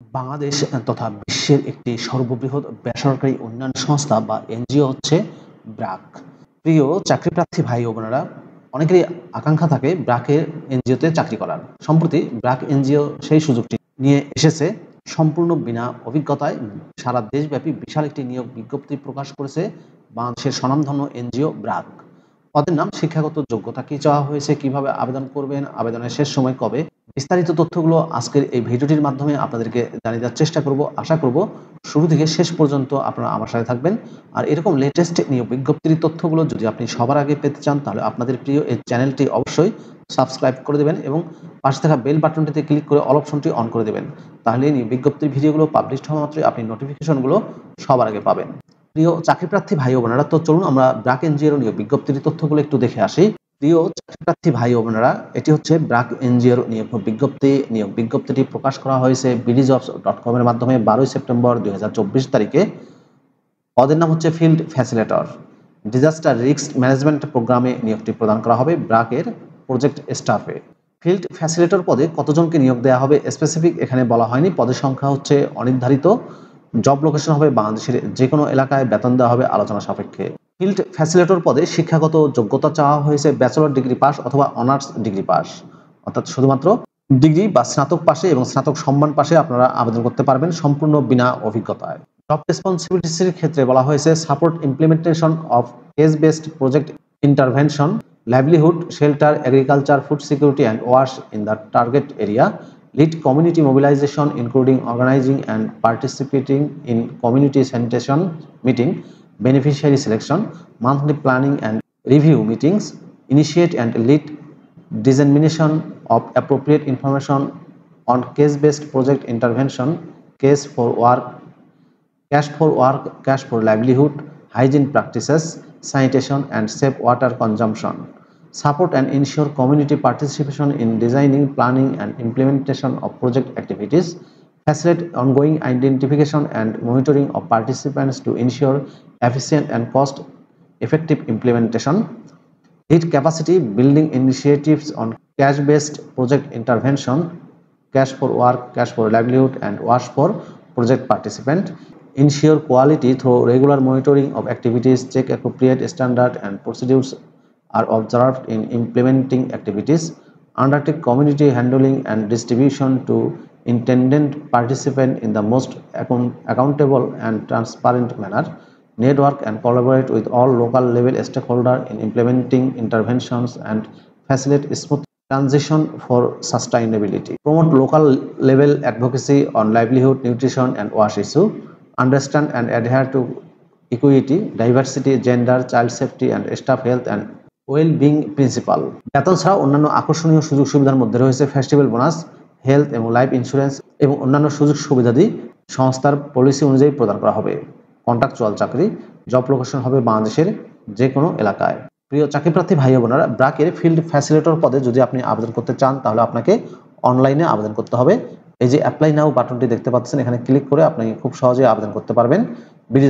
বাংলাদেশ তথা বিশ্বের একটি সর্ববৃহৎ বেসরকারি উন্নয়ন সংস্থা বা এনজিও হচ্ছে ব্র্যাক। প্রিয় চাকরিপ্রার্থী ভাই ও বোনেরা, অনেকেরই আকাঙ্ক্ষা থাকে ব্র্যাকের এনজিওতে চাকরি করার। সম্প্রতি ব্র্যাক এনজিও সেই সুযোগটি নিয়ে এসেছে। সম্পূর্ণ বিনা অভিজ্ঞতায় সারা দেশব্যাপী বিশাল একটি নিয়োগ বিজ্ঞপ্তি প্রকাশ করেছে বাংলাদেশের স্বনামধন্য এনজিও ব্র্যাক। পদের নাম, শিক্ষাগত যোগ্যতা কি চাওয়া হয়েছে, কিভাবে আবেদন করবেন, আবেদনের শেষ সময় কবে, বিস্তারিত তথ্যগুলো আজকের এই ভিডিওটির মাধ্যমে আপনাদেরকে জানিয়ে দেওয়ার চেষ্টা করব। আশা করব শুরু থেকে শেষ পর্যন্ত আপনারা আমার সাথে থাকবেন। আর এরকম লেটেস্ট নিয়োগ বিজ্ঞপ্তির তথ্যগুলো যদি আপনি সবার আগে পেতে চান, তাহলে আপনাদের প্রিয় এই চ্যানেলটি অবশ্যই সাবস্ক্রাইব করে দেবেন এবং পাশে থাকা বেল বাটনটিতে ক্লিক করে অল অপশনটি অন করে দেবেন। তাহলে নিয়োগ বিজ্ঞপ্তির ভিডিওগুলো পাবলিশ হওয়া মাত্রই আপনি নোটিফিকেশনগুলো সবার আগে পাবেন। প্রিয় চাকরিপ্রার্থী ভাই ও বোনেরা, তো চলুন আমরা ব্র্যাক এনজিওর নিয়োগ বিজ্ঞপ্তির তথ্যগুলো একটু দেখে আসি। প্রিয় চাকরিপ্রার্থী ভাই ও বোনেরা, এটি হচ্ছে ব্র্যাক এনজিওর নিয়োগ বিজ্ঞপ্তি। নিয়োগ বিজ্ঞপ্তিটি প্রকাশ করা হয়েছে bdjobs.com এর মাধ্যমে 12 সেপ্টেম্বর 2024 তারিখে। পদের নাম হচ্ছে ফিল্ড ফ্যাসিলিটর। ডিজাস্টার রিস্ক ম্যানেজমেন্ট প্রোগ্রামে নিয়োগটি প্রদান করা হবে ব্র্যাকের প্রজেক্ট স্টাফে। ফিল্ড ফ্যাসিলিটর পদে কতজনকে নিয়োগ দেওয়া হবে স্পেসিফিক এখানে বলা হয়নি। পদের সংখ্যা হচ্ছে অনির্ধারিত। জব লোকেশন হবে বাংলাদেশের যে কোনো এলাকায়, বেতন দেওয়া হবে আলোচনা সাপেক্ষে। ফিল্ড ফ্যাসিলিটর পদে শিক্ষাগত যোগ্যতা চাওয়া হয়েছে ব্যাচেলর ডিগ্রি পাস অথবা অনার্স ডিগ্রি পাস, অর্থাৎ শুধুমাত্র ডিগ্রি বা স্নাতক পাশে এবং স্নাতক সম্মান পাশে আপনারা আবেদন করতে পারবেন সম্পূর্ণ বিনা অভিজ্ঞতায়। জব রেসপন্সিবিলিটিসের ক্ষেত্রে বলা হয়েছে support implementation of case based project intervention, livelihood, shelter, agriculture, food security and wash in the target area, lead community mobilization including organizing and participating in community sanitation meeting, beneficiary selection, monthly planning and review meetings, initiate and lead dissemination of appropriate information on case-based project intervention, case for work, cash for livelihood, hygiene practices, sanitation and safe water consumption. Support and ensure community participation in designing, planning and implementation of project activities. Facilitate ongoing identification and monitoring of participants to ensure efficient and cost-effective implementation. Lead capacity building initiatives on cash-based project intervention, cash for work, cash for livelihood and wash for project participant. Ensure quality through regular monitoring of activities, check appropriate standard and procedures are observed in implementing activities. Undertake community handling and distribution to intended participants in the most accountable and transparent manner. Network and collaborate with all local level stakeholders in implementing interventions and facilitate smooth transition for sustainability. Promote local level advocacy on livelihood, nutrition and wash issue. Understand and adhere to equity, diversity, gender, child safety and staff health and wellbeing principal. বেতন ছাড়াও অন্যান্য আকর্ষণীয় সুযোগ সুবিধার মধ্যে রয়েছে festival bonus, health এবং life insurance এবং অন্যান্য সুযোগ সুবিধাদি সংস্থার পলিসি অনুযায়ী প্রদান করা হবে। কন্ট্রাকচুয়াল চাকরি, জব লোকেশন হবে বাংলাদেশের যে কোনো এলাকায়। প্রিয় চাকরিপ্রার্থী ভাই বোনেরা, ব্র্যাকের ফিল্ড ফ্যাসিলিটর পদে যদি আপনি আবেদন করতে চান, তাহলে আপনাকে অনলাইনে আবেদন করতে হবে। এই যে অ্যাপ্লাই নাও বাটনটি দেখতে পাচ্ছেন, এখানে ক্লিক করে আপনি খুব সহজেই আবেদন করতে পারবেন বিডি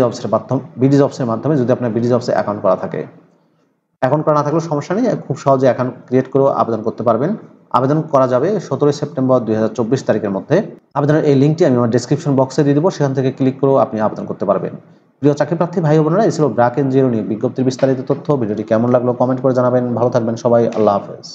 জবসের মাধ্যমে, যদি আপনার বিডি জবসে অ্যাকাউন্ট করা থাকে। অ্যাকাউন্ট করা না থাকলেও সমস্যা নেই, খুব সহজে অ্যাকাউন্ট ক্রিয়েট করেও আবেদন করতে পারবেন। আবেদন করা যাবে 17 সেপ্টেম্বর 2024 তারিখের মধ্যে। আবেদনের এই লিঙ্কটি আমি আমার ডেসক্রিপশন বক্সে দিয়ে দেবো, সেখান থেকে ক্লিক করেও আপনি আবেদন করতে পারবেন। প্রিয় চাকরিপ্রার্থী ভাই বোনেরা, এই ছিল ব্র্যাক এনজিওর নিয়োগ বিজ্ঞপ্তির বিস্তারিত তথ্য। ভিডিওটি কেমন লাগলো কমেন্ট করে জানাবেন। ভালো থাকবেন সবাই, আল্লাহ হাফেজ।